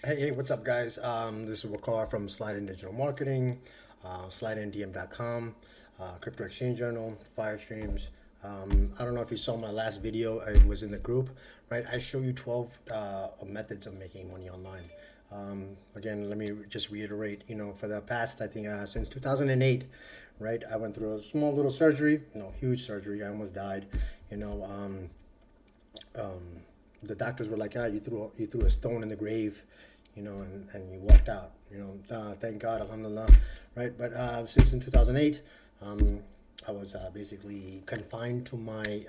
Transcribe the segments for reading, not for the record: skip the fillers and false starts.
Hey, what's up, guys? This is Wakar from Slide In Digital Marketing, SlideInDM.com, Crypto Exchange Journal, Fire Streams. I don't know if you saw my last video. It was in the group, right? I show you 12 methods of making money online. Again, let me just reiterate. For the past, I think, since 2008, right? I went through a small little surgery, huge surgery. I almost died. You know, the doctors were like, you threw a stone in the grave, and you walked out, thank God, alhamdulillah, right? But since in 2008, I was basically confined to my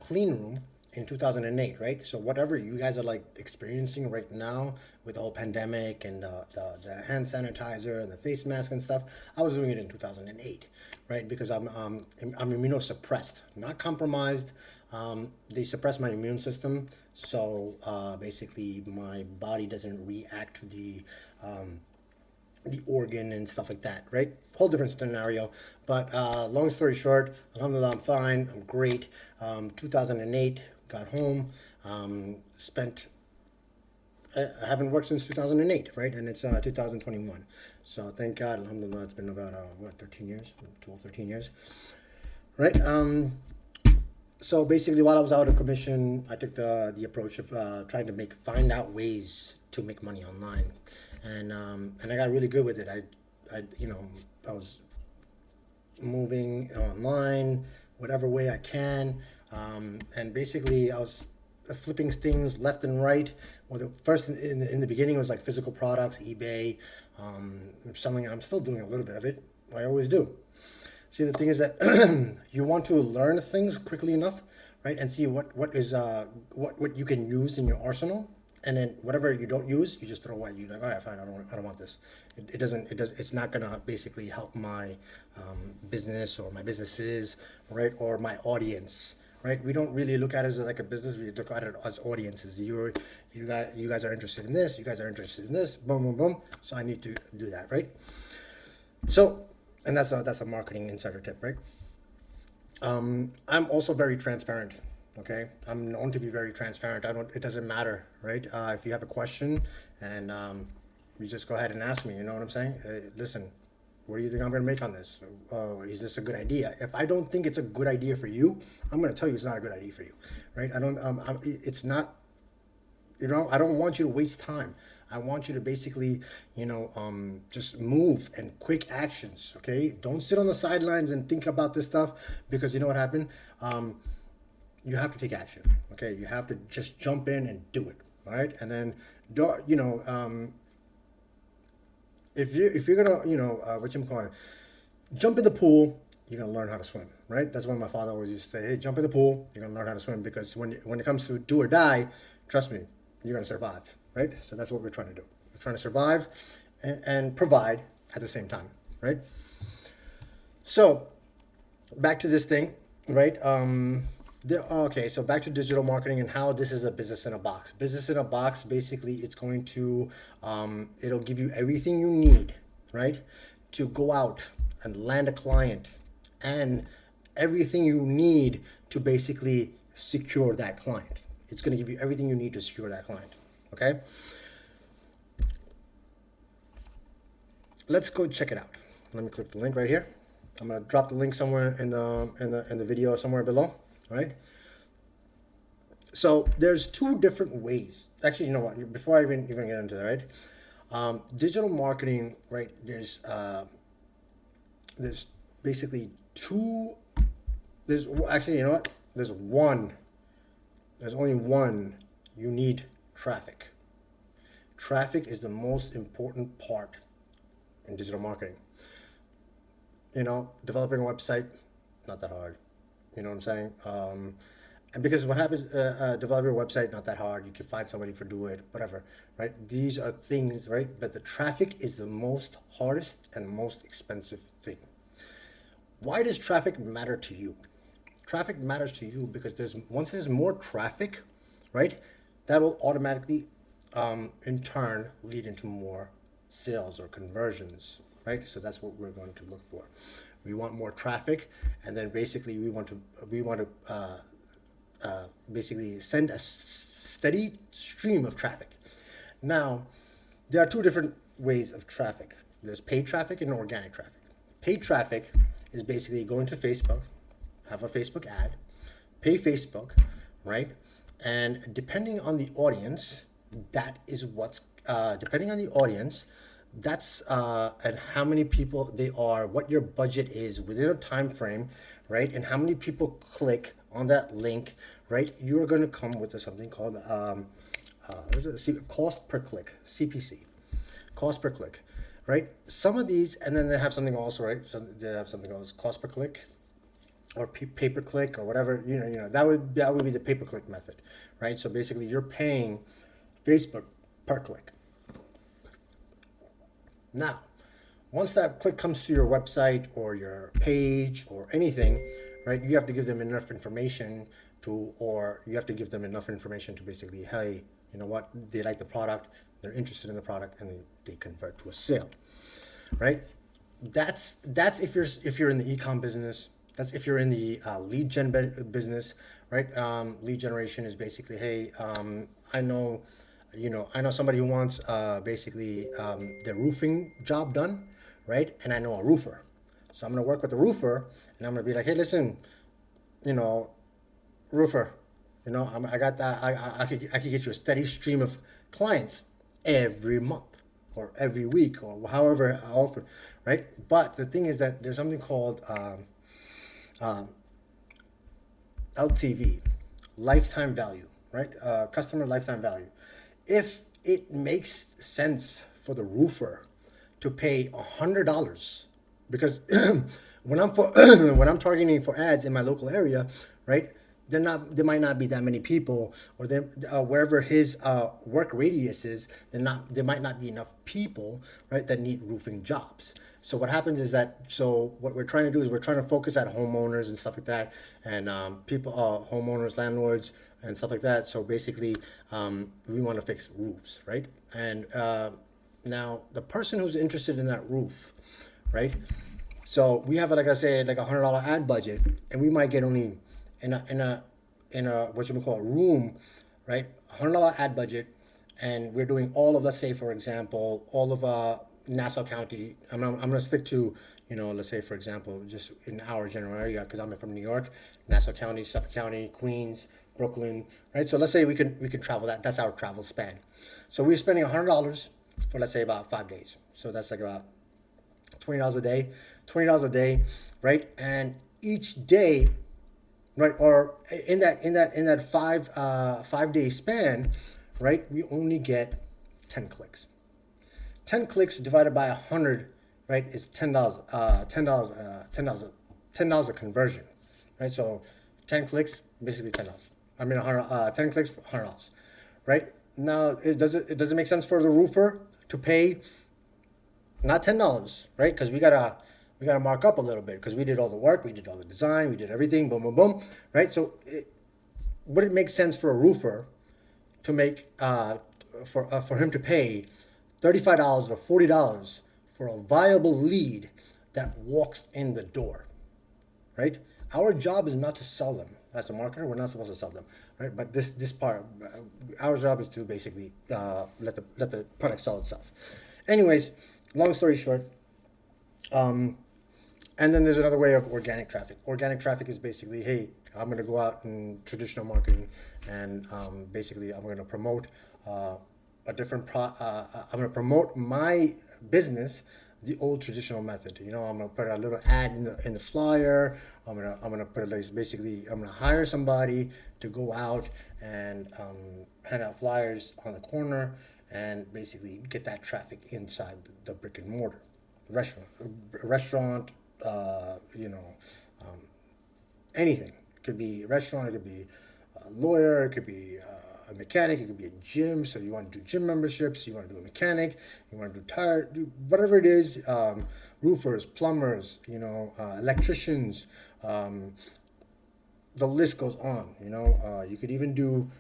clean room in 2008, right? So whatever you guys are like experiencing right now with the whole pandemic and the hand sanitizer and the face mask and stuff, I was doing it in 2008, right? Because I'm immunosuppressed, not compromised. They suppress my immune system, so basically my body doesn't react to the organ and stuff like that, right? Whole different scenario. But long story short, alhamdulillah, I'm fine. I'm great. 2008, got home, spent. I haven't worked since 2008, right? And it's 2021. So thank God, alhamdulillah, it's been about, 13 years, 12, 13 years, right? So basically, while I was out of commission, I took the approach of trying to find out ways to make money online, and I got really good with it. I was moving online whatever way I can, and basically I was flipping things left and right. Well, the first in the beginning was like physical products, eBay, selling. I'm still doing a little bit of it. I always do. See, the thing is that you want to learn things quickly enough, right? And see what you can use in your arsenal, and then whatever you don't use, you just throw away. You're like, all right, fine, I don't want this. It's not gonna basically help my business or my businesses, right? Or my audience, right? We don't really look at it as like a business. We look at it as audiences. You guys are interested in this. You guys are interested in this. Boom, boom, boom. So I need to do that, right? So, and that's a marketing insider tip, right? I'm also very transparent. Okay, I'm known to be very transparent. It doesn't matter, right? If you have a question and you just go ahead and ask me. You know what I'm saying? Listen, what do you think I'm going to make on this? Is this a good idea? If I don't think it's a good idea for you, I'm going to tell you it's not a good idea for you, right? It's not. I don't want you to waste time. I want you to basically, just move and quick actions. Okay, don't sit on the sidelines and think about this stuff, because you know what happened. You have to take action. Okay, you have to just jump in and do it. All right, and then if you're gonna what you call it, jump in the pool, you're gonna learn how to swim, right? That's what my father always used to say. Hey, jump in the pool, you're gonna learn how to swim, because when it comes to do or die, trust me, you're gonna survive, right? So that's what we're trying to do. We're trying to survive and provide at the same time, right? So back to this thing, right? Okay, so back to digital marketing and how this is a business in a box. Business in a box, basically, it's going to, it'll give you everything you need, right, to go out and land a client, and everything you need to basically secure that client. It's going to give you everything you need to secure that client. Okay. Let's go check it out. Let me click the link right here. I'm gonna drop the link somewhere in the video somewhere below. All right. So there's two different ways. Actually, you know what? Before I even get into that, right? Digital marketing, right? There's basically two. There's actually, you know what? There's one. There's only one. You need traffic. Traffic is the most important part in digital marketing. Developing a website, not that hard. You know what I'm saying? And because what happens, developing a website, not that hard. You can find somebody to do it, whatever, right? These are things, right? But the traffic is the most hardest and most expensive thing. Why does traffic matter to you? Traffic matters to you because once there's more traffic, right? That will automatically, in turn, lead into more sales or conversions, right? So that's what we're going to look for. We want more traffic, and then basically we want to basically send a steady stream of traffic. Now, there are two different ways of traffic. There's paid traffic and organic traffic. Paid traffic is basically going to Facebook, have a Facebook ad, pay Facebook, right? And depending on the audience, that is what's depending on the audience, that's and how many people they are, what your budget is within a time frame, right? And how many people click on that link, right? You're going to come with something called cost per click, CPC, cost per click, right? Some of these, and then they have something also, right? So they have something else, cost per click, or pay per click, or whatever. That would be the pay per click method, right? So basically, you're paying Facebook per click. Now, once that click comes to your website or your page or anything, right? You have to give them enough information or you have to give them enough information to basically, hey, you know what? They like the product, they're interested in the product, and they convert to a sale, right? That's if you're in the e-com business. That's if you're in the lead gen business, right? Lead generation is basically, hey, I know somebody who wants basically their roofing job done, right? And I know a roofer, so I'm gonna work with the roofer, and I'm gonna be like, hey, listen, roofer, I got that. I could get you a steady stream of clients every month or every week or however often, right? But the thing is that there's something called LTV, lifetime value, right? Customer lifetime value. If it makes sense for the roofer to pay $100, because when I'm targeting for ads in my local area, right? There might not be that many people, or wherever his work radius is, there might not be enough people, right, that need roofing jobs. So what happens is what we're trying to do is we're trying to focus at homeowners and stuff like that, and homeowners, landlords, and stuff like that. So basically, we want to fix roofs, right? And now the person who's interested in that roof, right? So we have, like I said, like $100 ad budget, and we might get only in a what you call a room, right? $100 ad budget, and we're doing all of, let's say, for example, all of Nassau County. I'm gonna stick to, let's say, for example, just in our general area, because I'm from New York, Nassau County, Suffolk County, Queens, Brooklyn, right? So let's say we can travel that. That's our travel span. So we're spending $100 for, let's say, about 5 days. So that's like about $20 a day. $20 a day, right? And each day, right, or in that 5 day span, right, we only get 10 clicks. 10 clicks divided by 100, right, is $10. $10 a conversion, right? So 10 clicks, basically $10. I mean, 10 clicks, $100, right? Now, does it make sense for the roofer to pay not $10, right? Because we gotta mark up a little bit, because we did all the work, we did all the design, we did everything, boom, boom, boom, right? So would it make sense for a roofer to make for him to pay $35 or $40 for a viable lead that walks in the door, right? Our job is not to sell them. As a marketer, we're not supposed to sell them, right? But this part, our job is to basically let the product sell itself. Anyways, long story short, and then there's another way of organic traffic. Organic traffic is basically, hey, I'm going to go out in traditional marketing, and basically I'm going to promote I'm going to promote my business the old traditional method. I'm going to put a little ad in the flyer. I'm going to put it like, basically, I'm going to hire somebody to go out and hand out flyers on the corner and basically get that traffic inside the brick and mortar restaurant. Anything. It could be a restaurant, it could be a lawyer, it could be a mechanic, it could be a gym. So you want to do gym memberships, you want to do a mechanic, you want to do whatever it is, roofers, plumbers, electricians, the list goes on. You could even do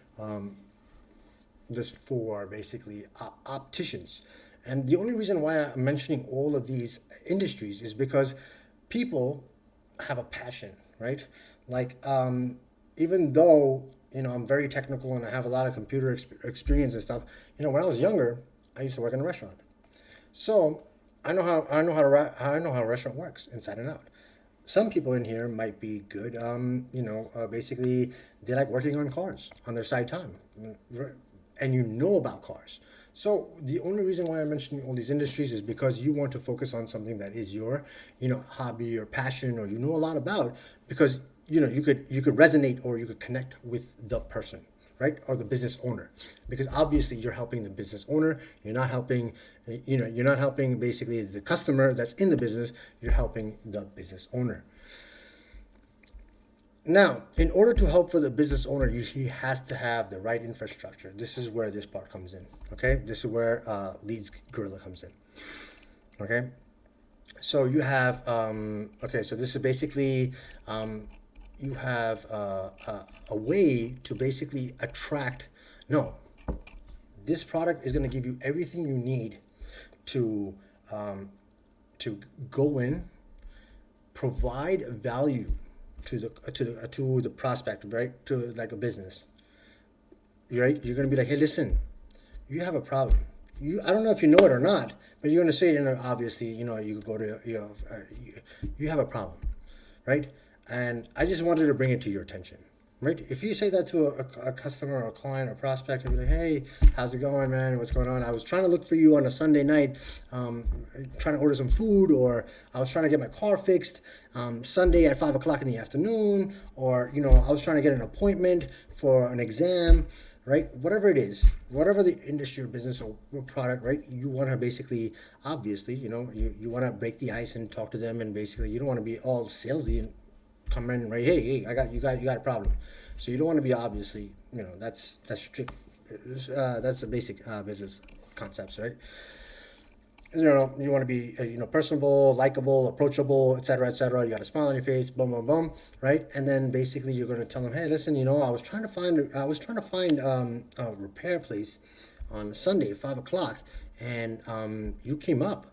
this for basically opticians. And the only reason why I'm mentioning all of these industries is because people have a passion, right? Like, even though, I'm very technical and I have a lot of computer experience and stuff. When I was younger, I used to work in a restaurant. So I know how a restaurant works inside and out. Some people in here might be good. Basically, they like working on cars on their side time, and about cars. So the only reason why I'm mentioning all these industries is because you want to focus on something that is your, hobby or passion, or a lot about, because you could resonate or you could connect with the person, right, or the business owner, because obviously you're helping the business owner. You're not helping basically the customer that's in the business. You're helping the business owner. Now, in order to help for the business owner, he has to have the right infrastructure. This is where this part comes in. Okay, this is where LeadsGorilla comes in. Okay, so you have so this is basically you have a way to basically attract. No, this product is going to give you everything you need to go in, provide value to the prospect, right? To like a business, right? You're gonna be like, hey, listen, you have a problem. I don't know if you know it or not, but you're gonna say it. Obviously, you could go to you have a problem, right? And I just wanted to bring it to your attention. Right? If you say that to a customer or a client or prospect, and be like, hey, how's it going, man? What's going on? I was trying to look for you on a Sunday night, trying to order some food, or I was trying to get my car fixed Sunday at 5 o'clock in the afternoon, or, I was trying to get an appointment for an exam, right? Whatever it is, whatever the industry or business or product, right? You want to basically, obviously, you want to break the ice and talk to them, and basically you don't want to be all salesy and come in, right? Hey, you got a problem. So you don't want to be, obviously, that's strict. That's the basic business concepts, right? You want to be, personable, likable, approachable, etc., etc. You got a smile on your face, boom, boom, boom, right? And then basically you're going to tell them, hey, listen, I was trying to find a repair place on Sunday at 5 o'clock, and you came up.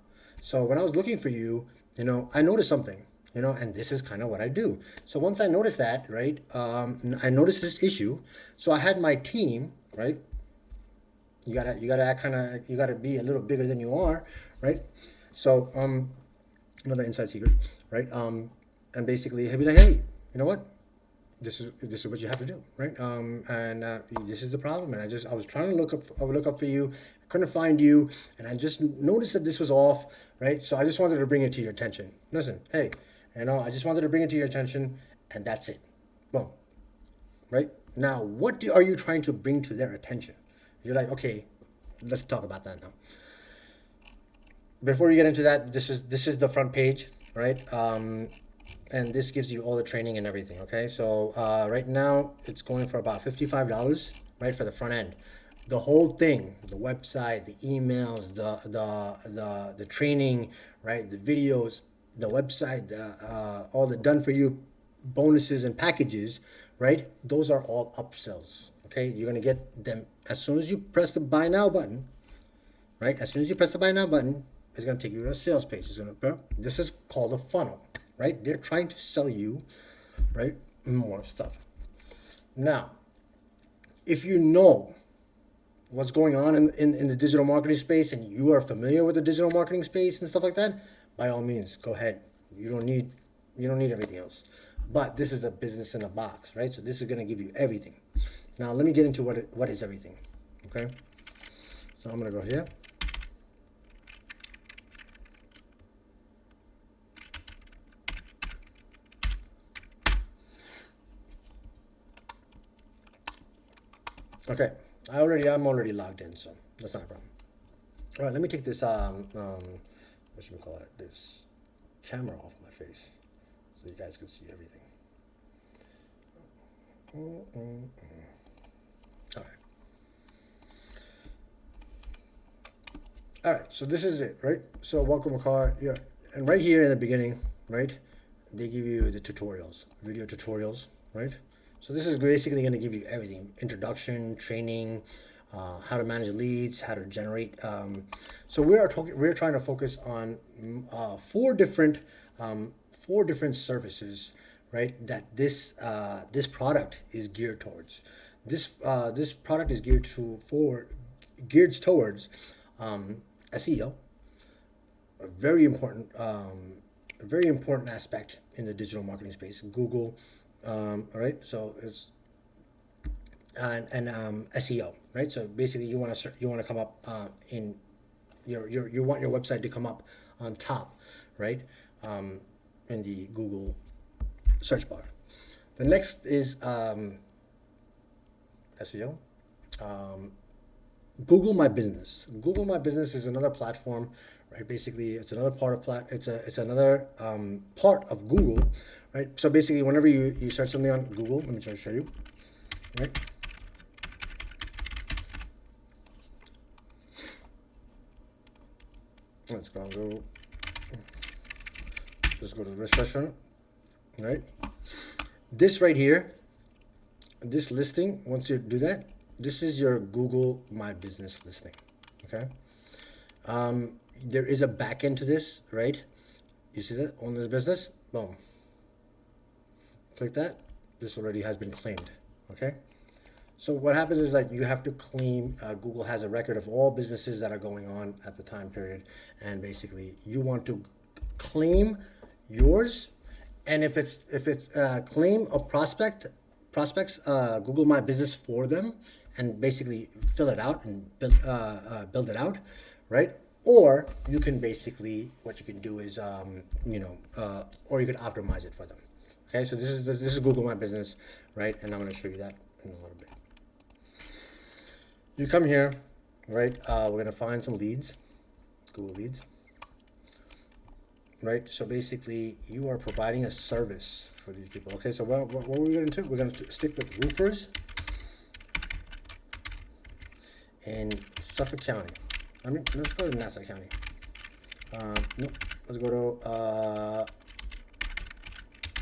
So when I was looking for you, I noticed something. And this is kind of what I do. So once I noticed that, right, I noticed this issue. So I had my team, right? You gotta act you gotta be a little bigger than you are, right? So another inside secret, right? And basically he'll be like, hey, you know what? This is what you have to do, right? This is the problem. And I was trying to look up for you, I couldn't find you, and I just noticed that this was off, right? So I just wanted to bring it to your attention. Listen, hey. I just wanted to bring it to your attention, and that's it. Boom. Right? Now, what are you trying to bring to their attention? You're like, okay, let's talk about that now. Before you get into that, this is the front page, right? And this gives you all the training and everything, okay? So right now, it's going for about $55, right, for the front end. The whole thing, the website, the emails, the training, right, the videos, the website, all the done for you bonuses and packages, right? Those are all upsells. Okay, you're gonna get them as soon as you press the buy now button, right? As soon as you press the buy now button, it's gonna take you to a sales page. This is called a funnel, right? They're trying to sell you, right, more stuff. Now, if you know what's going on in the digital marketing space, and you are familiar with the digital marketing space and stuff like that, by all means, go ahead. You don't need everything else. But this is a business in a box, right? So this is going to give you everything. Now let me get into what is everything. Okay. So I'm going to go here. Okay. I'm already logged in, so that's not a problem. All right, let me take this what should we call it? This camera off my face, so you guys can see everything. All right. All right. So this is it, right? So welcome, car. Yeah, and right here in the beginning, right, they give you the tutorials, video tutorials, right? So this is basically going to give you everything: introduction, training, how to manage leads, how to generate. So we're trying to focus on four different services, right? That this product is geared towards. This product is geared towards SEO, a very important aspect in the digital marketing space. Google, all right. So it's and SEO, right? So basically, you want to come up in you want your website to come up on top, right? In the Google search bar. The next is SEO. Google My Business. Google My Business is another platform, right? Basically, it's another part of it's another part of Google, right? So basically, whenever you search something on Google, let me try to show you, right? Let's go. Let's go to the restaurant, right? This right here, this listing. Once you do that, this is your Google My Business listing. Okay. There is a back end to this, right? You see that on this business? Boom. Click that. This already has been claimed. Okay. So what happens is that you have to claim. Google has a record of all businesses that are going on at the time period, and basically you want to claim yours. And if it's claim a prospects Google My Business for them, and basically fill it out and build it out, right? Or you can basically, what you can do is or you can optimize it for them. Okay, so this is Google My Business, right? And I'm going to show you that in a little bit. You come here, right? We're going to find some leads, Google Leads, right? So basically, you are providing a service for these people. Okay, so what are we going to do? We're going to stick with roofers in Suffolk County. Let's go to Nassau County. Nope. Let's go to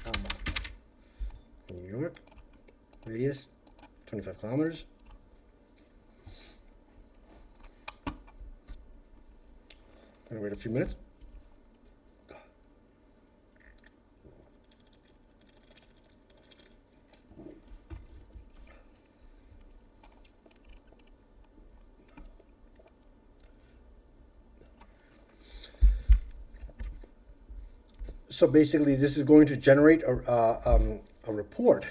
Almont, New York. Radius 25 kilometers. I'm gonna wait a few minutes. So basically, this is going to generate a report,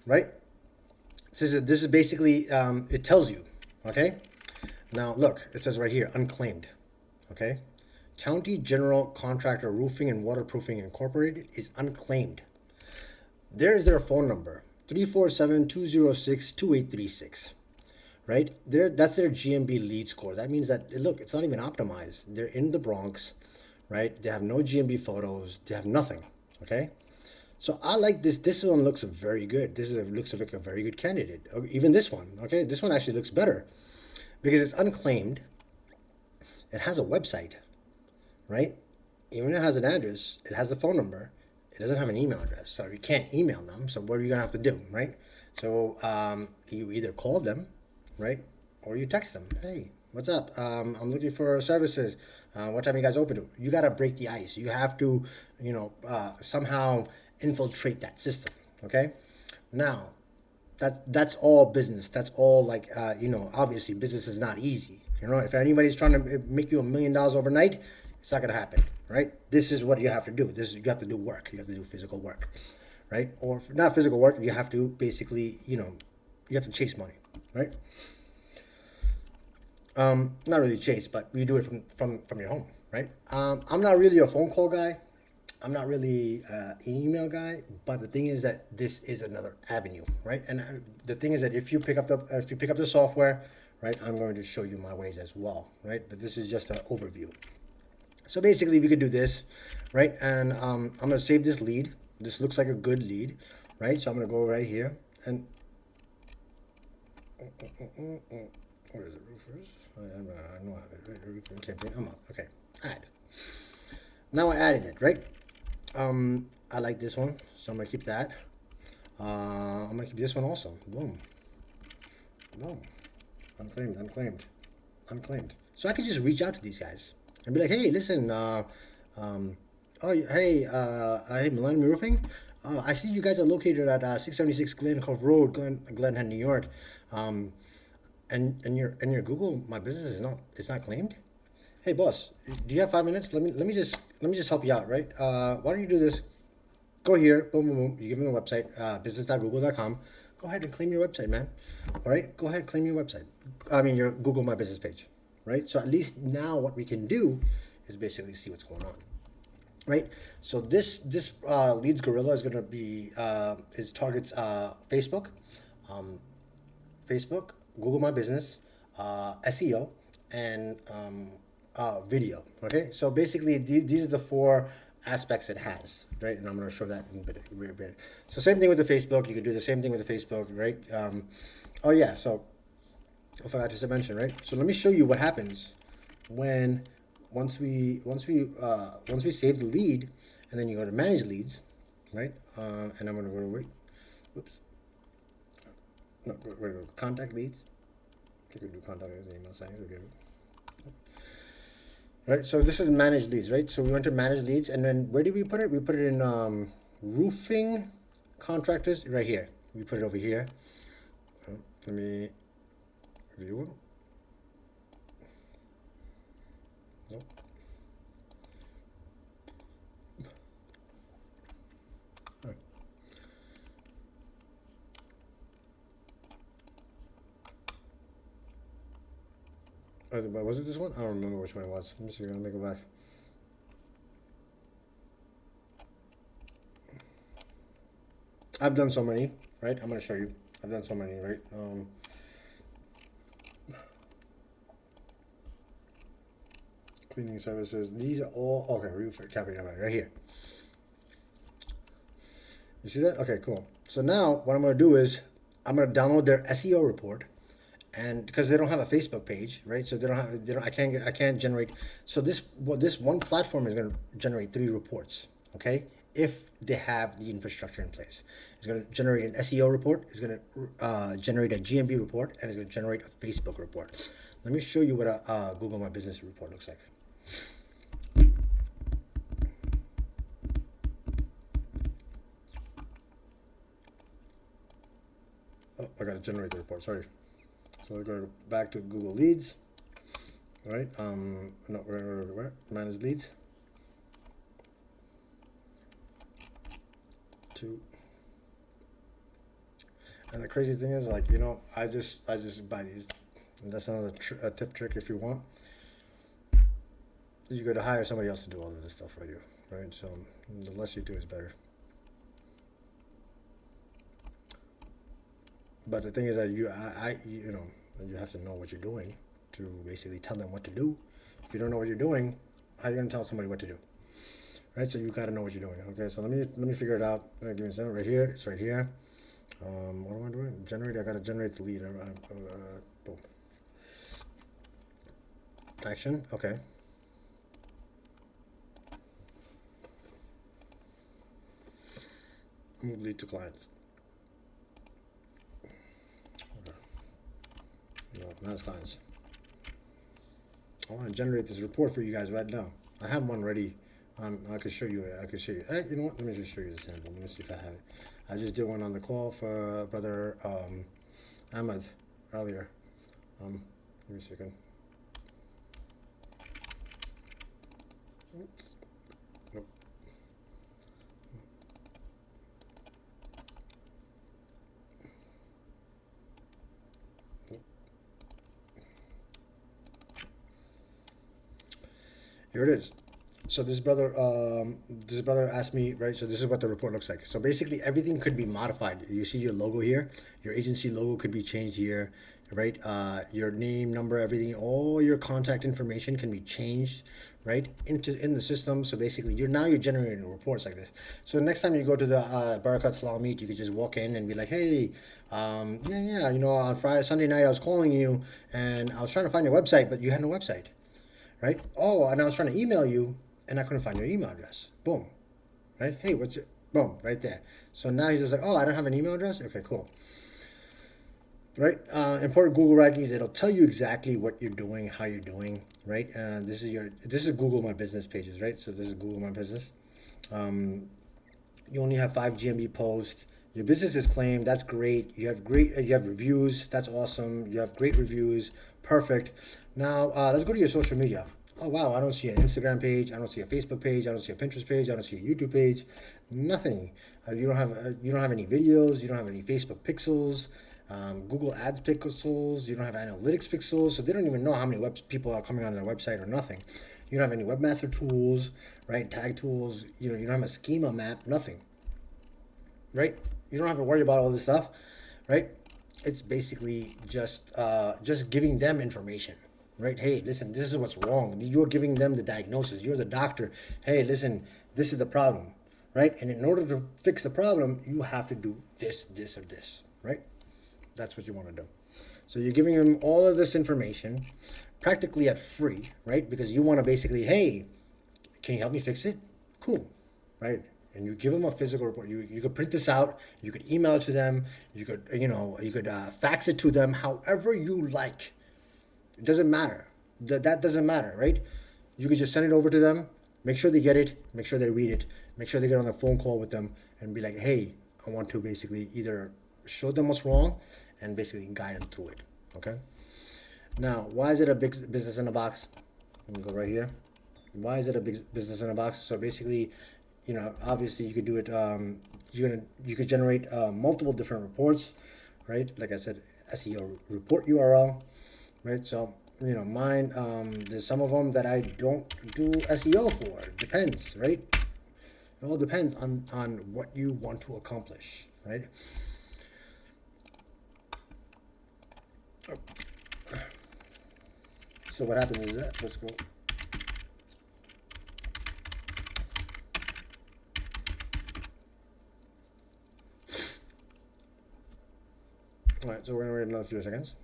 right? This is basically it tells you, okay. Now look, it says right here, unclaimed, okay. County General Contractor Roofing and Waterproofing Incorporated is unclaimed. There is their phone number, 347-206-2836, right? That's their GMB lead score. That means that, look, it's not even optimized. They're in the Bronx, right? They have no GMB photos. They have nothing, okay? So I like this. This one looks very good. Looks like a very good candidate. Even this one, okay? This one actually looks better because it's unclaimed. It has a website, right? Even it has an address. It has a phone number. It doesn't have an email address, so you can't email them. So what are you gonna have to do, right? So you either call them, right, or you text them. Hey, what's up? I'm looking for services. What time are you guys open to? You gotta break the ice. You have to, somehow infiltrate that system. Okay. Now, that's all business. That's all like obviously business is not easy. If anybody's trying to make you $1 million overnight, it's not gonna happen, right? This is what you have to do. You have to do work. You have to do physical work, right? Or if not physical work, you have to basically, you have to chase money, right? Not really chase, but you do it from your home, right? I'm not really a phone call guy. I'm not really an email guy, but the thing is that this is another avenue, right? And the thing is that if you pick up the software, right, I'm going to show you my ways as well, right? But this is just an overview. So basically, we could do this, right? And I'm gonna save this lead. This looks like a good lead, right? So I'm gonna go right here and where is it? Roofers? I know I have it. Right? Roofer campaign. I'm on. Okay. Add. Now I added it, right? I like this one, so I'm gonna keep that. I'm gonna keep this one also. Boom. Boom. Unclaimed. So I could just reach out to these guys and be like, hey, listen, hey, Millennium Roofing, I see you guys are located at 676 Glen Cove Road, Glen Head, New York. Um, and your Google My Business is not, it's not claimed. Hey boss, do you have 5 minutes? Let me just help you out, right? Why don't you do this? Go here, boom, boom, boom. You give me a website, business.google.com. Go ahead and claim your website, man. All right, go ahead, claim your website. I mean, your Google My Business page, right? So at least now what we can do is basically see what's going on, right? So this LeadsGorilla is going to be is targets Facebook, um, Facebook, Google My Business, SEO, and video. Okay, so basically these are the four aspects it has, right? And I'm going to show that in a bit. So same thing with the Facebook. You can do the same thing with the Facebook, right? Oh yeah, so I forgot to mention, right? So let me show you what happens when once we save the lead, and then you go to manage leads, right? And I'm going to go to whoops, no, we're going to go contact leads. You can do contact as an email sign. Okay. Right, so this is manage leads, right? So we went to manage leads, and then where did we put it? We put it in roofing contractors right here. We put it over here. Let me view it. Nope. Was it this one? I don't remember which one it was. Let me see. I'm gonna make it back. I've done so many, right? I'm gonna show you. I've done so many, right? Cleaning services. These are all okay. Roof capping right here. You see that? Okay, cool. So now what I'm gonna do is I'm gonna download their SEO report, and because they don't have a Facebook page, right? So I can't generate. So this one platform is going to generate 3 reports, okay? If they have the infrastructure in place, it's going to generate an SEO report. It's going to generate a GMB report, and it's going to generate a Facebook report. Let me show you what a Google My Business report looks like. Oh, I got to generate the report. Sorry. So we're going back to Google Leads, right? No, where? Manage leads. 2. And the crazy thing is, like, I just buy these. And that's another tip trick if you want. You got to hire somebody else to do all of this stuff for you, right? So the less you do is better. But the thing is that you have to know what you're doing to basically tell them what to do. If you don't know what you're doing, how are you gonna tell somebody what to do? Right? So you gotta know what you're doing. Okay, so let me figure it out. Give me a second. Right here. It's right here. What am I doing? Generate. I gotta generate the lead. Boom. Action. Okay. Move lead to clients. Okay. No, not as clients. I want to generate this report for you guys right now. I have one ready. I could show you. You know what? Let me just show you the sample. Let me see if I have it. I just did one on the call for brother Ahmed earlier. Give me a second. Oops. Nope. Here it is. So this brother asked me, right? So this is what the report looks like. So basically, everything could be modified. You see your logo here. Your agency logo could be changed here, right? Your name, number, everything, all your contact information can be changed, right, in the system. So basically, you're generating reports like this. So next time you go to the Barakat Halal meet, you could just walk in and be like, hey, yeah, on Sunday night I was calling you and I was trying to find your website, but you had no website. Right? Oh, and I was trying to email you, and I couldn't find your email address. Boom. Right? Hey, what's it? Boom, right there. So now he's just like, oh, I don't have an email address? Okay, cool. Right? Important Google rankings, it'll tell you exactly what you're doing, how you're doing, right? This is Google My Business pages, right? So this is Google My Business. You only have 5 GMB posts. Your business is claimed. That's great. You have great. You have reviews. That's awesome. You have great reviews. Perfect. Now let's go to your social media. Oh wow, I don't see an Instagram page. I don't see a Facebook page. I don't see a Pinterest page. I don't see a YouTube page. Nothing. You don't have any videos. You don't have any Facebook pixels. Google Ads pixels. You don't have analytics pixels. So they don't even know how many people are coming on their website or nothing. You don't have any webmaster tools, right? Tag tools. You don't have a schema map. Nothing. Right? You don't have to worry about all this stuff, right? It's basically just giving them information, right? Hey, listen, this is what's wrong. You're giving them the diagnosis. You're the doctor. Hey, listen, this is the problem, right? And in order to fix the problem, you have to do this, this, or this, right? That's what you want to do. So you're giving them all of this information practically at free, right? Because you want to basically, hey, can you help me fix it? Cool, right? And you give them a physical report. You could print this out. You could email it to them. You could fax it to them. However you like. It doesn't matter. That doesn't matter, right? You could just send it over to them. Make sure they get it. Make sure they read it. Make sure they get on a phone call with them and be like, hey, I want to basically either show them what's wrong and basically guide them through it. Okay. Now, why is it a big business in a box? Let me go right here. Why is it a big business in a box? So basically, obviously you could do it. You could generate multiple different reports, right? Like I said, SEO report URL, right? So mine. There's some of them that I don't do SEO for. It depends, right? It all depends on what you want to accomplish, right? So what happens is that, let's go. All right, so we're gonna wait another few seconds.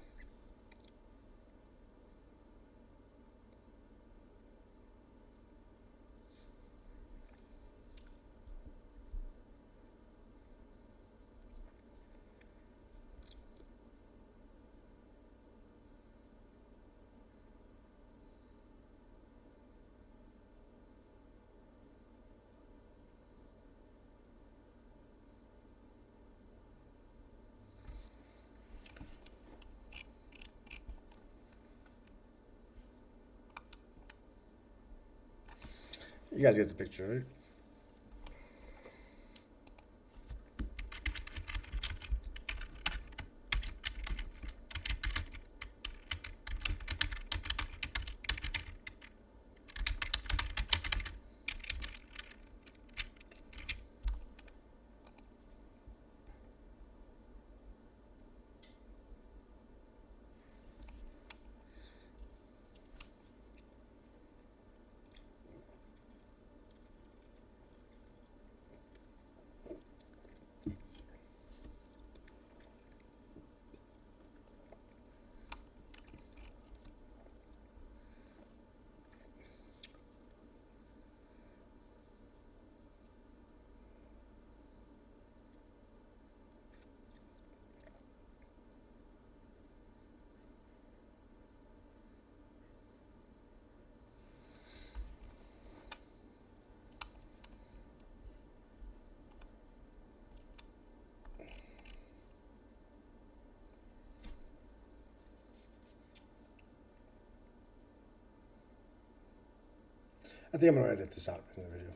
You guys get the picture, right? I think I'm gonna edit this out in the video.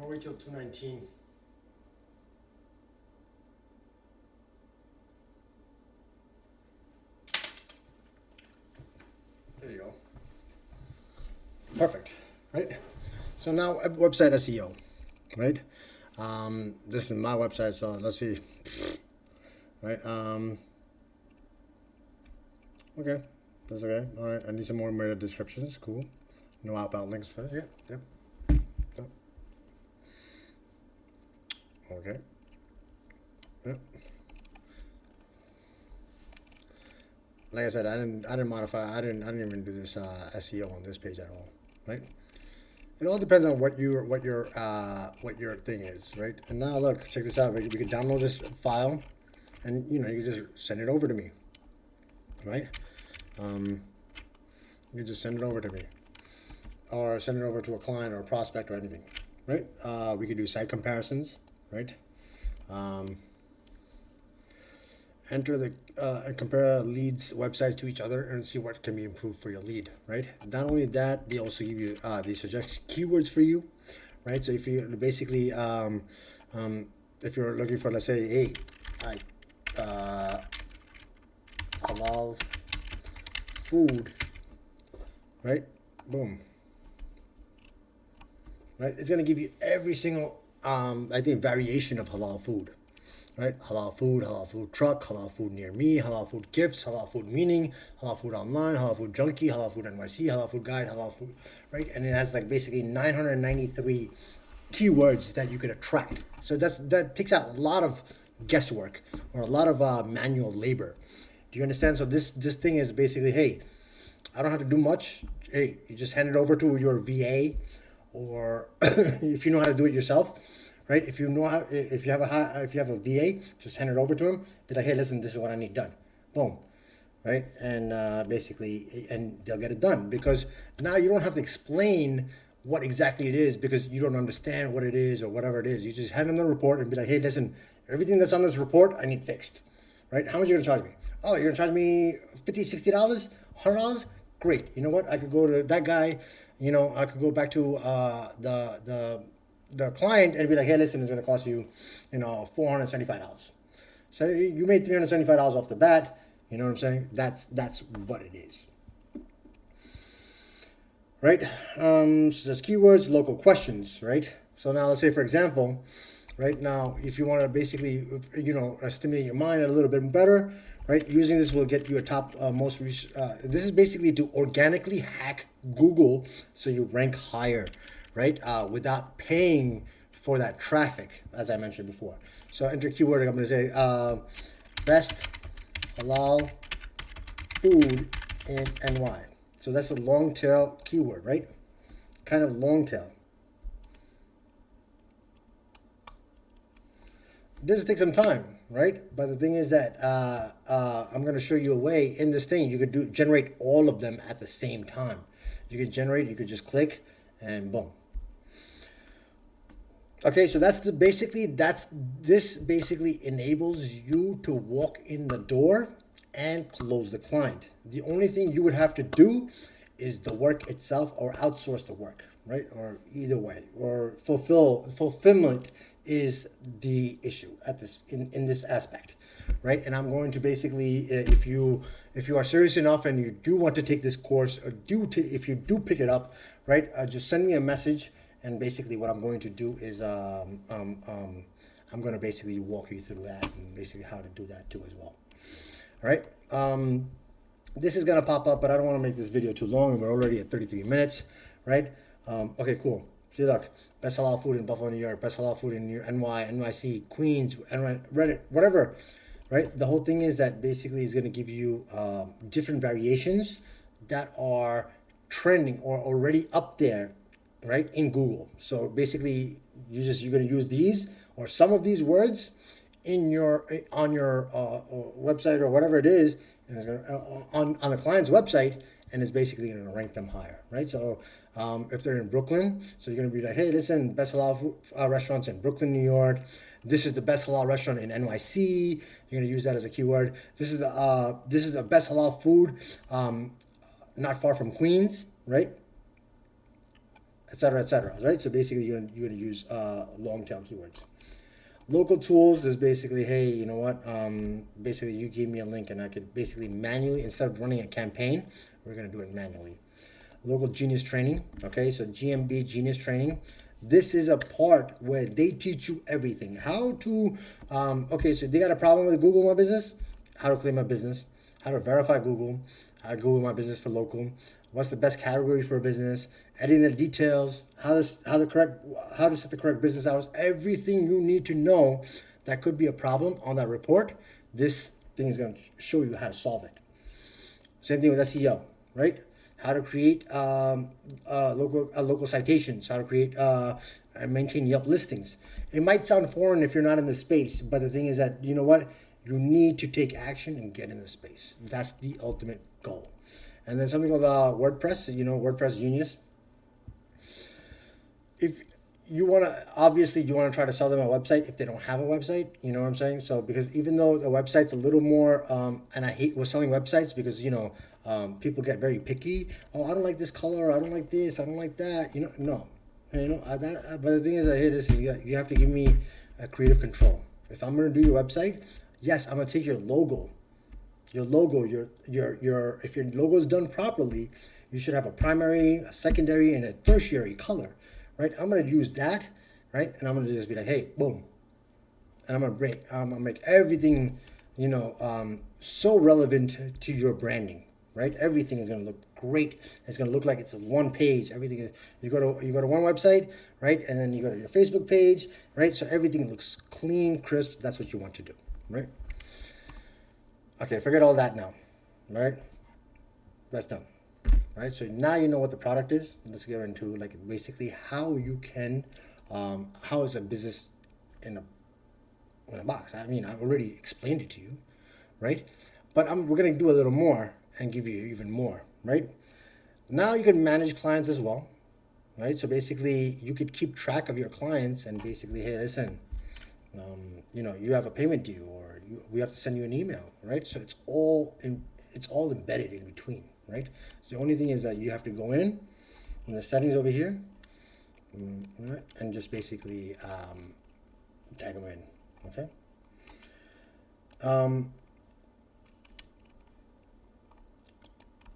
I'll wait till 2:19. There you go. Perfect, right? So now website SEO, right? This is my website, so let's see. Right? Okay, that's okay. All right, I need some more meta descriptions. Cool. No outbound links for that. Yep. Okay. Yep. like I said, I didn't modify. I didn't even do this SEO on this page at all, right? It all depends on what your thing is, right? And now look, check this out. We can download this file, and you can just send it over to me, right? You can just send it over to me, or send it over to a client or a prospect or anything, right? We could do site comparisons, right? Enter the and compare leads websites to each other and see what can be improved for your lead, right? Not only that, they also give you they suggest keywords for you, right? So if you basically if you're looking for, let's say, hey, halal food, right? Boom, right? It's gonna give you every single I think variation of halal food, right? Halal food truck, halal food near me, halal food gifts, halal food meaning, halal food online, halal food junkie, halal food NYC, halal food guide, halal food, right? And it has like basically 993 keywords that you could attract. So that takes out a lot of guesswork or a lot of manual labor. Do you understand? So this thing is basically, hey, I don't have to do much. Hey, you just hand it over to your VA, or if you know how to do it yourself, right? If you have a VA, just hand it over to him. Be like, hey, listen, this is what I need done. Boom, right? And basically, and they'll get it done, because now you don't have to explain what exactly it is because you don't understand what it is or whatever it is. You just hand them the report and be like, hey, listen, everything that's on this report, I need fixed, right? How much are you gonna charge me? Oh, you're gonna charge me $50, $60, $100? Great. You know what? I could go to that guy. I could go back to the client and be like, hey, listen, it's going to cost you, $475. So you made $375 off the bat. You know what I'm saying? That's what it is. Right? So there's keywords, local questions, right? So now let's say, for example, right now, if you want to basically, stimulate your mind a little bit better, right? Using this will get you a top this is basically to organically hack Google so you rank higher, right? Without paying for that traffic, as I mentioned before. So enter keyword. I'm going to say best halal food in NY. So that's a long tail keyword, right? Kind of long tail. This will take some time, right? But the thing is that I'm going to show you a way in this thing. You could generate all of them at the same time. You could just click and boom. Okay, so this basically enables you to walk in the door and close the client. The only thing you would have to do is the work itself, or outsource the work, right? Or either way, or fulfillment is the issue at this in this aspect, right? And I'm going to basically, if you are serious enough and you do want to take this course, or if you do pick it up, right? Just send me a message, and basically what I'm going to do is I'm going to basically walk you through that and basically how to do that too as well. All right. This is going to pop up, but I don't want to make this video too long, and we're already at 33 minutes, right? Okay, cool. See, look, best halal food in Buffalo, New York, best halal food in NYC, Queens, Reddit, whatever, right? The whole thing is that basically is going to give you different variations that are trending or already up there, right, in Google. So basically, you're going to use these or some of these words on your website or whatever it is, and it's going on the client's website, and it's basically going to rank them higher, right? So if they're in Brooklyn, so you're going to be like, hey, listen, best halal food, restaurants in Brooklyn, New York. This is the best halal restaurant in NYC. You're going to use that as a keyword. This is the best halal food not far from Queens, right? Et cetera, right? So basically, you're going to use long tail keywords. Local tools is basically, hey, you know what? Basically, you gave me a link, and I could basically manually, instead of running a campaign, we're going to do it manually. Local Genius Training, okay? So GMB Genius Training. This is a part where they teach you everything. How to, okay, so they got a problem with Google My Business, how to claim my business, how to verify Google, how to Google My Business for local, what's the best category for a business, editing the details, how to set the correct business hours, everything you need to know that could be a problem on that report. This thing is going to show you how to solve it. Same thing with SEO, right? How to create local citations, how to create and maintain Yelp listings. It might sound foreign if you're not in the space, but the thing is that, you know what? You need to take action and get in the space. That's the ultimate goal. And then something called WordPress, WordPress Genius. If you want to, obviously you want to try to sell them a website if they don't have a website, you know what I'm saying? So because even though the website's a little more, and I hate with selling websites because, people get very picky. Oh, I don't like this color. I don't like this. I don't like that. No. But the thing is, I hate this. You have to give me a creative control. If I'm going to do your website, yes, I'm going to take your logo. Your logo, if your logo is done properly, you should have a primary, a secondary, and a tertiary color, right? I'm going to use that, right? And I'm going to just be like, hey, boom. And I'm going to make everything, so relevant to your branding, right? Everything is going to look great. It's going to look like it's a one page. Everything is, you go to one website, right? And then you go to your Facebook page, right? So everything looks clean, crisp. That's what you want to do, right? Okay, forget all that now, right? That's done, right? So now you know what the product is. Let's get into like basically how you can, how is a business in a box. I mean, I've already explained it to you, right? But we're gonna do a little more and give you even more, right? Now you can manage clients as well, right? So basically, you could keep track of your clients and basically, hey, listen, you have a payment due, or we have to send you an email, right? So it's all embedded in between, right? So the only thing is that you have to go in the settings over here, right, and just basically tag them in, okay?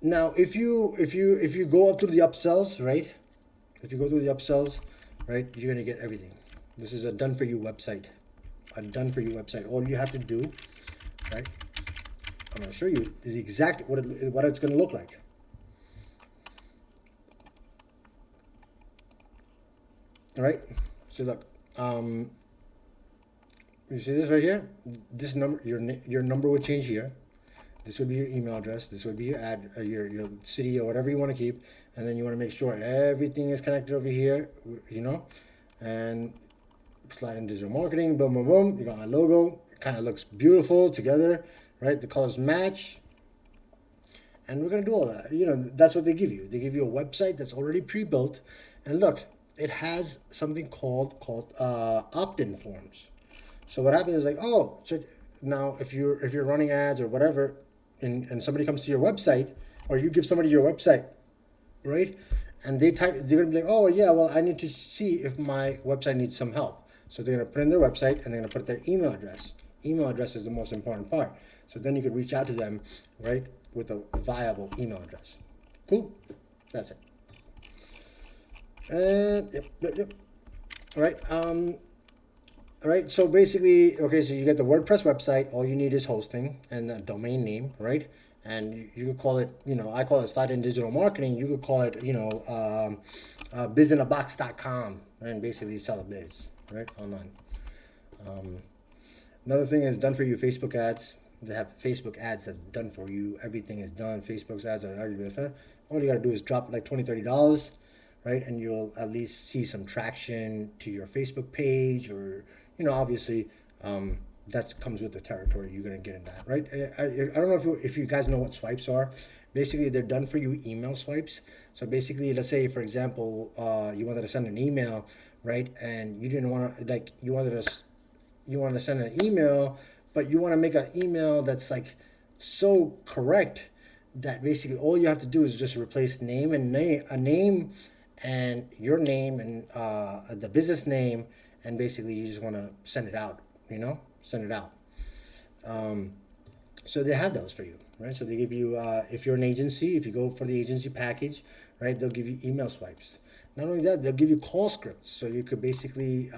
Now, if you go up to the upsells, right? If you go through the upsells, right, you're gonna get everything. This is a done for you website. A done for you website. All you have to do, right? I'm gonna show you the exact what it's gonna look like. All right. So look, you see this right here? This number, your number would change here. This would be your email address. This would be your your city or whatever you want to keep, and then you want to make sure everything is connected over here, and slide in digital marketing. Boom, boom, boom. You got my logo. It kind of looks beautiful together, right? The colors match, and we're gonna do all that. That's what they give you. They give you a website that's already pre-built, and look, it has something called Optin Forms. So what happens is like, oh, check now if you're running ads or whatever, and somebody comes to your website, or you give somebody your website, right? And they're gonna be like, oh yeah, well I need to see if my website needs some help. So they're gonna put in their website and they're gonna put their email address. Email address is the most important part. So then you could reach out to them, right, with a viable email address. Cool. That's it. And yep. All right. All right. So basically, okay. So you get the WordPress website. All you need is hosting and a domain name, right? And you could call it, I call it Slide in Digital Marketing. You could call it, bizinabox.com, and basically sell a biz, right, online. Another thing is done for you Facebook ads. They have Facebook ads that are done for you. Everything is done. Facebook's ads are already done. All you got to do is drop like $20, $30, right? And you'll at least see some traction to your Facebook page, or, obviously, that comes with the territory. You're going to get in that, right? I don't know if you guys know what swipes are. Basically, they're done for you email swipes. So basically, let's say, for example, you wanted to send an email, right? And you didn't want to, like, you wanted to send an email, but you want to make an email that's like so correct that basically all you have to do is just replace a name and your name and the business name, and basically you just want to send it out, send it out. So they have those for you, right? So they give you, if you're an agency, if you go for the agency package, right, they'll give you email swipes. Not only that, they'll give you call scripts. So you could basically,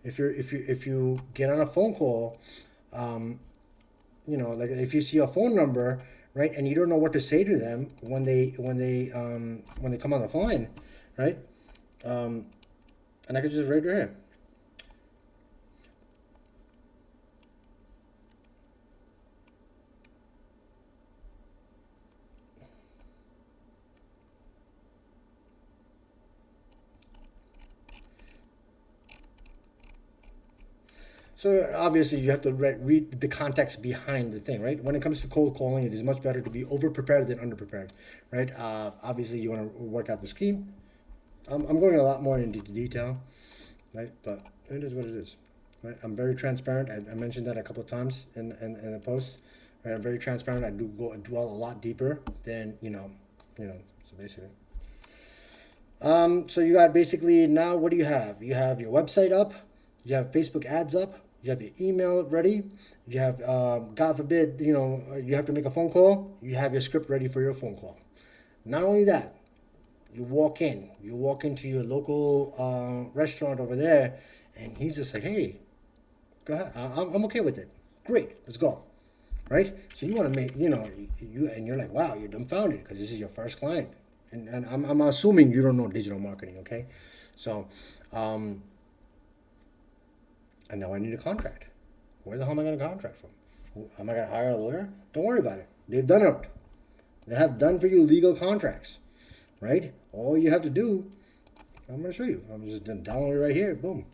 if you get on a phone call, like if you see a phone number, right, and you don't know what to say to them when they come on the phone, right, and I could just write right here. So obviously you have to read the context behind the thing, right? When it comes to cold calling, it is much better to be over prepared than under prepared, right? Obviously you want to work out the scheme. I'm going a lot more into detail, right? But it is what it is, right? I'm very transparent. I mentioned that a couple of times in the post, right? I'm very transparent. I do dwell a lot deeper than So basically, so you got basically now. What do you have? You have your website up. You have Facebook ads up. You have your email ready. You have, God forbid, you have to make a phone call. You have your script ready for your phone call. Not only that, you walk into your local restaurant over there, and he's just like, hey, go ahead. I'm okay with it. Great, let's go. Right? So you want to make, you're like, wow, you're dumbfounded because this is your first client. And I'm assuming you don't know digital marketing, okay? So, and now I need a contract. Where the hell am I going to contract from? Am I going to hire a lawyer? Don't worry about it. They've done it. They have done for you legal contracts, right? All you have to do, I'm going to show you. I'm just going to download it right here. Boom.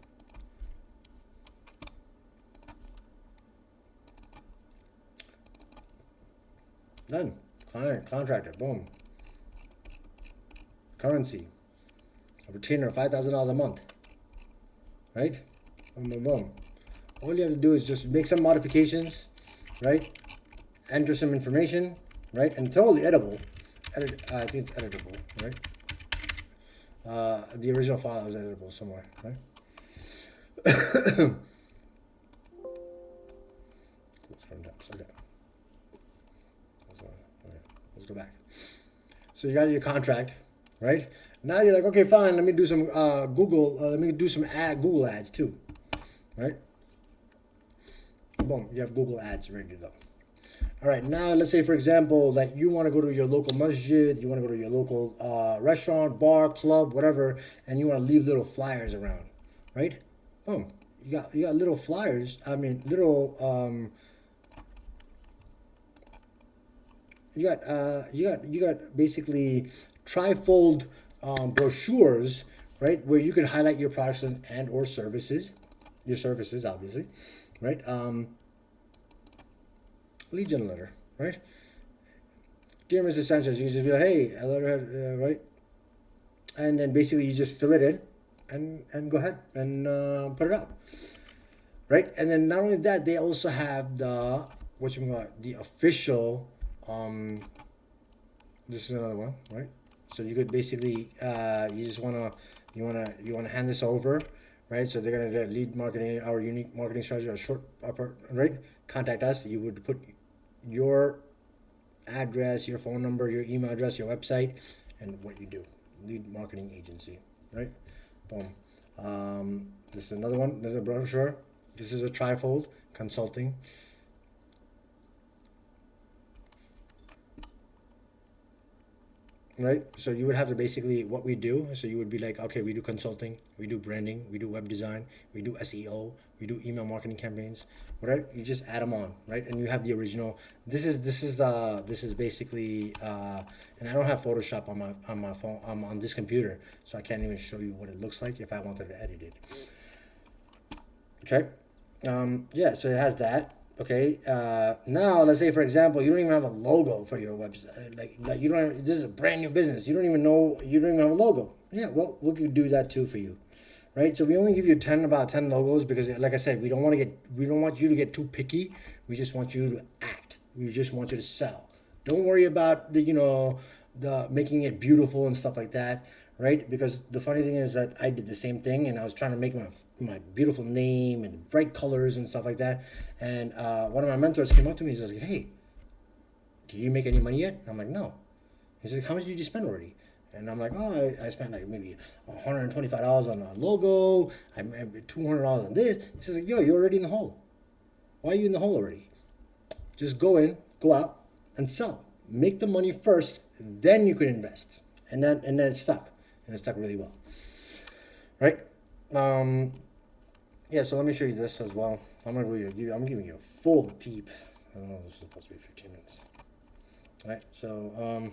Done. Client, contractor, boom. Currency. A retainer of $5,000 a month. Right? Boom, boom, boom. All you have to do is just make some modifications, right? Enter some information, right? And totally editable. I think it's editable, right? The original file is editable somewhere, right? Okay. Let's go back. So you got your contract, right? Now you're like, okay, fine. Let me do some Google. Let me do some Google ads too, right? Boom, you have Google ads ready to go. All right, now let's say, for example, that you want to go to your local masjid, you want to go to your local restaurant, bar, club, whatever, and you want to leave little flyers around, right? Boom, you got little flyers. I mean, little you got basically trifold brochures, right, where you can highlight your products and or services, your services, obviously, right? Lead gen letter, right? Dear Mr. Sanchez, you just be like, hey, a letter, right? And then basically you just fill it in and go ahead and put it out, right? And then not only that, they also have the the official. This is another one, right? So you could basically you wanna hand this over, right? So they're gonna do lead marketing, our unique marketing strategy, or short upper, right? Contact us. You would put your address, your phone number, your email address, your website, and what you do. Lead marketing agency, right? Boom. This is another one. This is a brochure. This is a trifold consulting. Right? So you would have to basically what we do. So you would be like, okay, we do consulting, we do branding, we do web design, we do SEO, we do email marketing campaigns. Right? You just add them on, right? And you have the original. This is basically, and I don't have Photoshop on my phone on this computer, so I can't even show you what it looks like if I wanted to edit it. Okay. Yeah. So it has that. Okay. Now let's say, for example, you don't even have a logo for your website. Like you don't. This is a brand new business. You don't even know. You don't even have a logo. Yeah. Well, we could do that too for you, right? So we only give you about 10 logos because, like I said, we don't want you to get too picky. We just want you to act. We just want you to sell. Don't worry about the making it beautiful and stuff like that, right? Because the funny thing is that I did the same thing, and I was trying to make my beautiful name and bright colors and stuff like that. And one of my mentors came up to me and he was like, hey, did you make any money yet? I'm like, no. He's like, how much did you spend already? And I'm like, oh, I spent like maybe $125 on a logo. I made $200 on this. He says, like, yo, you're already in the hole. Why are you in the hole already? Just go out and sell. Make the money first, then you can invest. And then it stuck. And it stuck really well. Right? Yeah, so let me show you this as well. I'm giving you a full deep. I don't know, this is supposed to be 15 minutes. All right, so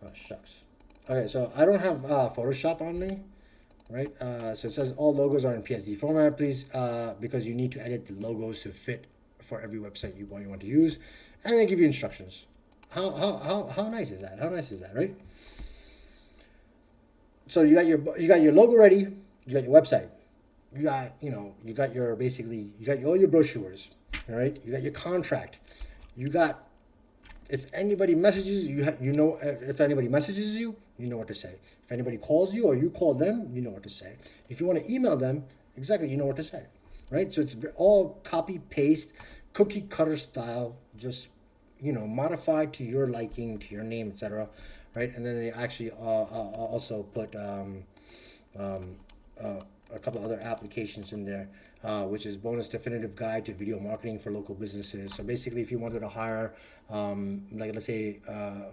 oh shucks. Okay, so I don't have Photoshop on me, right? So it says all logos are in PSD format, please, because you need to edit the logos to fit for every website you want to use, and they give you instructions. How nice is that? How nice is that, right? So you got your logo ready, you got your website, you got your basically you got all your brochures, all right? You got your contract, you got if anybody messages you, if anybody messages you, you know what to say. If anybody calls you or you call them, you know what to say. If you want to email them, exactly, you know what to say, right? So it's all copy paste, cookie cutter style, just modified to your liking, to your name, etc. Right? And then they actually also put a couple other applications in there, which is bonus definitive guide to video marketing for local businesses. So basically, if you wanted to hire, like let's say,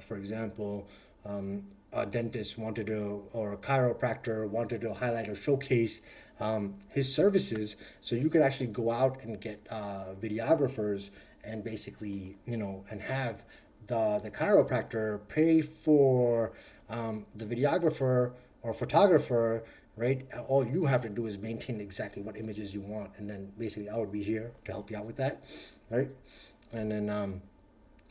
for example, a dentist wanted to, or a chiropractor wanted to highlight or showcase his services, so you could actually go out and get videographers and basically, and have the chiropractor pay for the videographer or photographer, right? All you have to do is maintain exactly what images you want, and then basically I would be here to help you out with that, right? And then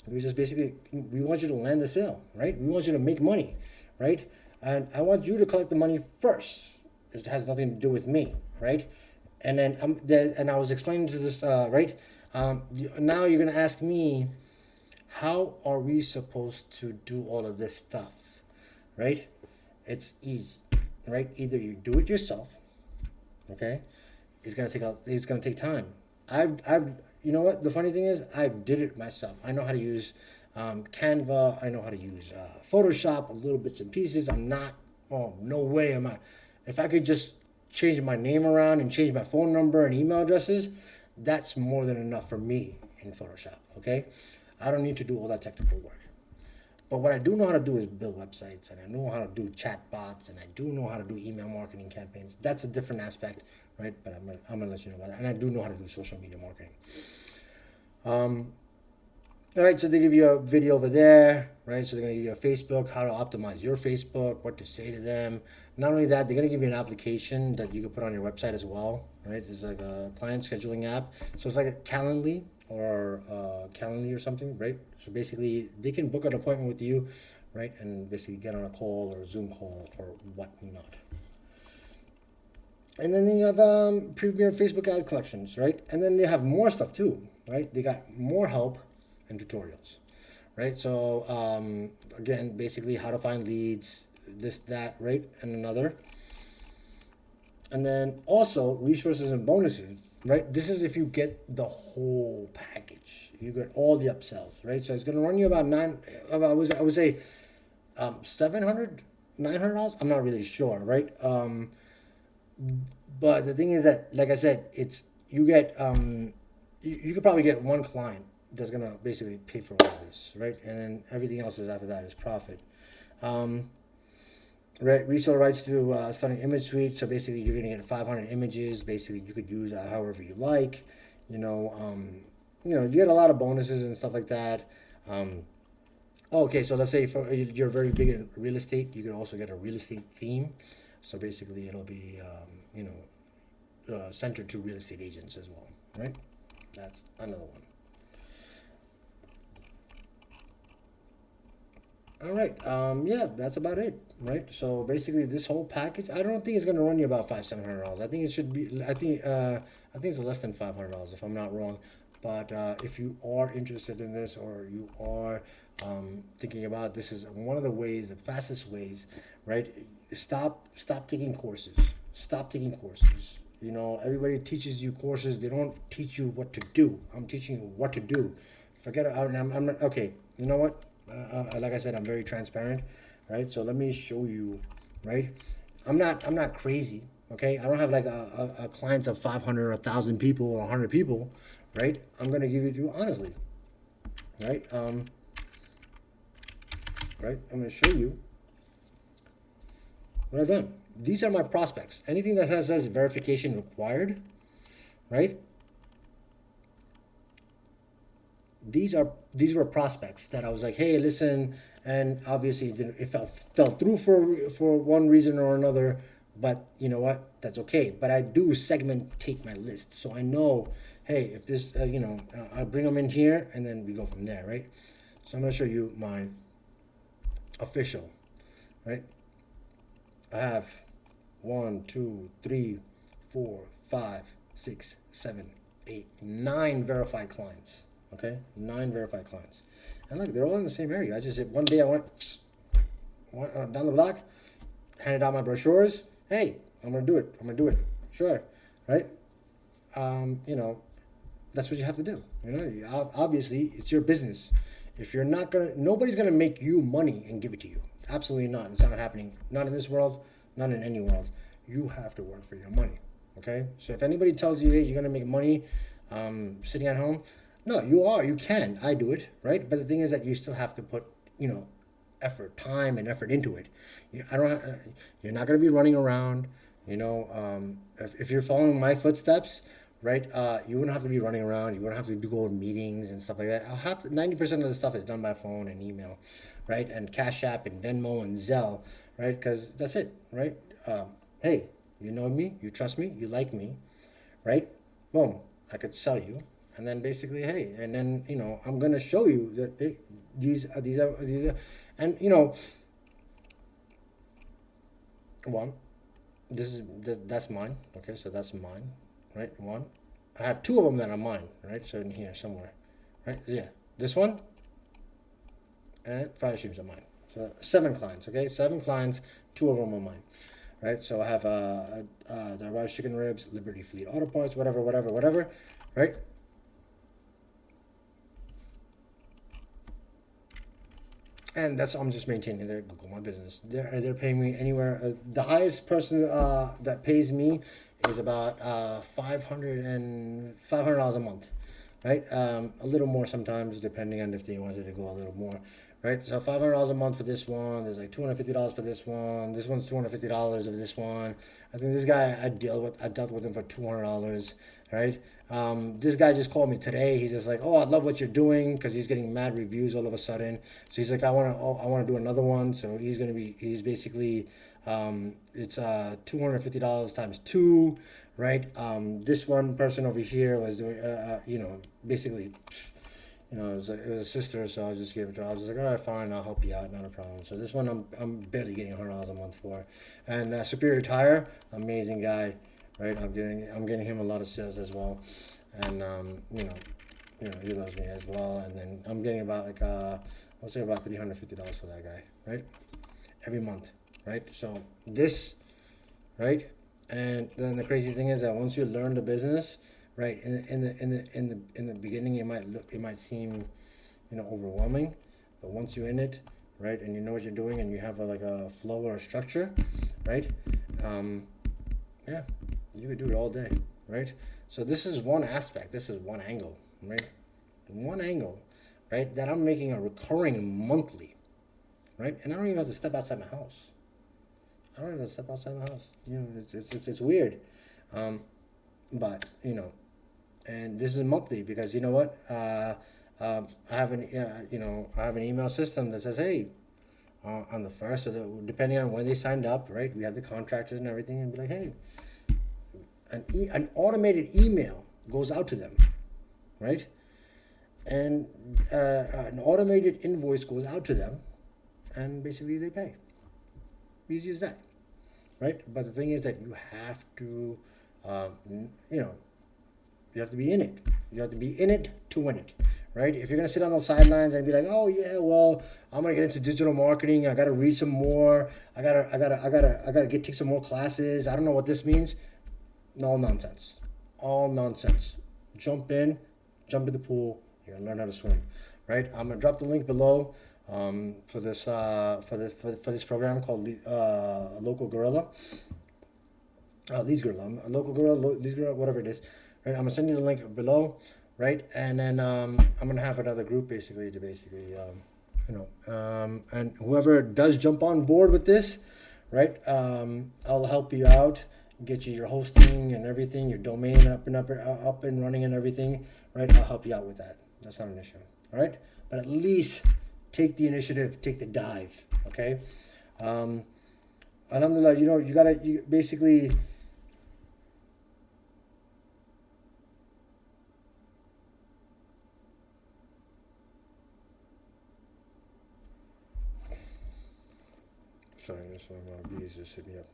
we just basically, we want you to land the sale, right? We want you to make money, right? And I want you to collect the money first. It has nothing to do with me, right? And then and I was explaining to this, right? Now you're gonna ask me, how are we supposed to do all of this stuff, right? It's easy, right? Either you do it yourself, okay? It's gonna take time. You know what? The funny thing is, I did it myself. I know how to use Canva. I know how to use Photoshop, a little bits and pieces. No way am I. If I could just change my name around and change my phone number and email addresses, that's more than enough for me in Photoshop, okay? I don't need to do all that technical work. But what I do know how to do is build websites, and I know how to do chat bots, and I do know how to do email marketing campaigns. That's a different aspect, right? But I'm gonna let you know about that. And I do know how to do social media marketing. All right, so they give you a video over there, right? So they're gonna give you a Facebook, how to optimize your Facebook, what to say to them. Not only that, they're gonna give you an application that you can put on your website as well, right? It's like a client scheduling app. So it's like a Calendly or Calendly or something, right? So basically, they can book an appointment with you, right? And basically get on a call or a Zoom call or whatnot. And then you have Premier Facebook ad collections, right? And then they have more stuff too, right? They got more help and tutorials, right? So again, basically how to find leads, this, that, right? And another. And then also resources and bonuses, right? This is if you get the whole package. You get all the upsells, right? So it's going to run you about I would say $700, $900. I'm not really sure, right? But the thing is that, like I said, you get you could probably get one client that's gonna basically pay for all this, right? And then everything else is after that is profit. Right, resale rights to stunning image suite. So basically, you're gonna get 500 images. Basically, you could use however you like. You get a lot of bonuses and stuff like that. Okay, so let's say you're very big in real estate, you can also get a real estate theme. So basically, it'll be centered to real estate agents as well, right? That's another one. All right. Yeah, that's about it, right? So basically, this whole package, I don't think it's gonna run you about $700. I think it should be. I think it's less than $500 if I'm not wrong. But if you are interested in this, or you are thinking about this, is one of the ways, the fastest ways, right? Stop taking courses. Stop taking courses. Everybody teaches you courses. They don't teach you what to do. I'm teaching you what to do. Forget it. I'm not okay. You know what? Like I said, I'm very transparent, right? So let me show you, right? I'm not crazy, okay? I don't have like a clients of 500 or 1,000 people or 100 people, right? I'm gonna give it to you honestly, right? Right? I'm gonna show you what I've done. These are my prospects. Anything that says verification required, right? These were prospects that I was like, hey, listen, and obviously it fell through for one reason or another, But you know what? That's okay. But I do segmentate my list, so I know, hey, if this, I bring them in here, and then we go from there, right? So I'm gonna show you my official, right? I have 1, 2, 3, 4, 5, 6, 7, 8, 9 verified clients. Okay, 9 verified clients, and look, they're all in the same area. I just said one day I went down the block, handed out my brochures. Hey, I'm gonna do it. I'm gonna do it. Sure, right? That's what you have to do. Obviously, it's your business. If you're not gonna, nobody's gonna make you money and give it to you. Absolutely not. It's not happening. Not in this world. Not in any world. You have to work for your money. Okay. So if anybody tells you, hey, you're gonna make money, sitting at home, no, you are. You can. I do it, right? But the thing is that you still have to put, effort, time, and effort into it. You're not gonna be running around. If you're following my footsteps, right? You wouldn't have to be running around. You wouldn't have to go to meetings and stuff like that. 90% of the stuff is done by phone and email, right? And Cash App and Venmo and Zelle, right? Because that's it, right? Hey, you know me, you trust me, you like me, right? Boom, I could sell you, and then basically, hey, and then I'm gonna show you that these are, and one, that's mine. Okay, so that's mine, right? One, I have 2 of them that are mine, right? So in here somewhere, right? Yeah, this one and 5 streams are mine. So 7 clients, okay? 7 clients, 2 of them are mine, right? So I have the Irish chicken ribs, Liberty Fleet Auto Parts, whatever, right? And that's, I'm just maintaining their Google My Business. They're paying me anywhere. The highest person that pays me is about $500 a month, right? A little more sometimes, depending on if they wanted to go a little more, right? So $500 a month for this one. There's like $250 for this one. This one's $250 of this one. I think this guy I dealt with him for $200, right? This guy just called me today. He's just like, oh, I love what you're doing, because he's getting mad reviews all of a sudden. So he's like, I want to do another one. So he's basically, it's $250 times 2, right? This one person over here was doing, basically, it was a sister, so I just gave it to her. I was like, all right, fine, I'll help you out, not a problem. So this one I'm barely getting $100 a month for. And Superior Tire, amazing guy, right? I'm getting him a lot of sales as well, and he loves me as well. And then I'm getting about I would say about $350 for that guy, right? Every month, right? So this, right? And then the crazy thing is that once you learn the business, right, in the beginning it might seem overwhelming, but once you're in it, right, and you know what you're doing, and you have a flow or a structure, right, yeah, you could do it all day, right? So this is one aspect, this is one angle, right? Right, that I'm making a recurring monthly, right? And I don't even have to step outside my house. It's weird, but and this is monthly, because you know what? I have an email system that says, hey, on the first, depending on when they signed up, right? We have the contractors and everything, and be like, hey, an automated email goes out to them, right? And an automated invoice goes out to them, and basically they pay. Easy as that, right? But the thing is that you have to, you have to be in it. You have to be in it to win it, right? If you're gonna sit on the sidelines and be like, oh yeah, well, I'm gonna get into digital marketing. I gotta read some more. I gotta take some more classes. I don't know what this means. All nonsense. Jump in the pool. You're gonna learn how to swim, right? I'm gonna drop the link below for this program called Local Gorilla. LeadsGorilla, Local Gorilla, LeadsGorilla, whatever it is, right? I'm gonna send you the link below, right? And then I'm gonna have another group and whoever does jump on board with this, right? I'll help you out, get you your hosting and everything, your domain up and running and everything, right? I'll help you out with that. That's not an issue, all right? But at least take the initiative, take the dive, okay? alhamdulillah, you basically, sorry, this one views just hit me up.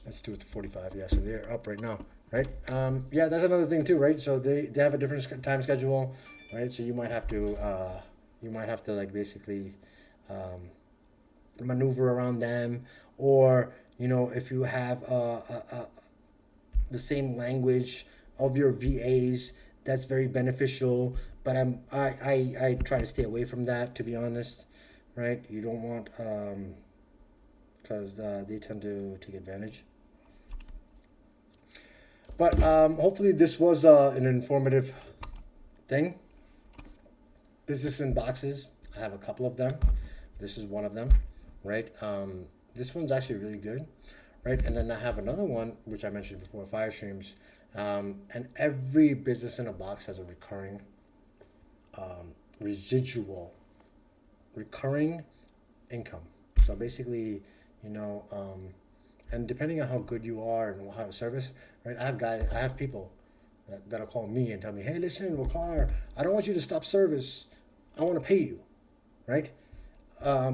Let's do it to 45. Yeah, so they're up right now, right? Yeah, that's another thing too, right? So they have a different time schedule, right? So you might have to like basically maneuver around them, or if you have the same language of your VAs, that's very beneficial. But I try to stay away from that, to be honest, right? You don't want because they tend to take advantage. But hopefully this was an informative thing. Business in boxes. I have a couple of them. This is one of them, right? This one's actually really good, right? And then I have another one, which I mentioned before, fire streams. And every business in a box has a recurring residual, recurring income. So basically, and depending on how good you are and how to service, right? I have people that'll call me and tell me, hey, listen, Wakar, I don't want you to stop service. I want to pay you, right? I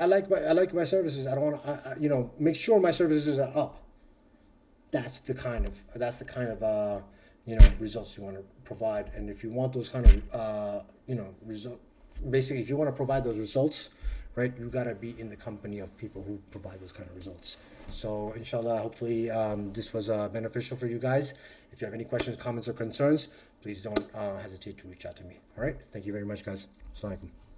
like my services. I don't want to, make sure my services are up. That's the kind of results you want to provide. And if you want those kind of result, basically, if you want to provide those results, right, you got to be in the company of people who provide those kind of results. So inshallah, hopefully this was beneficial for you guys. If you have any questions, comments, or concerns, please don't hesitate to reach out to me. All right, thank you very much, guys. Assalamu alaikum.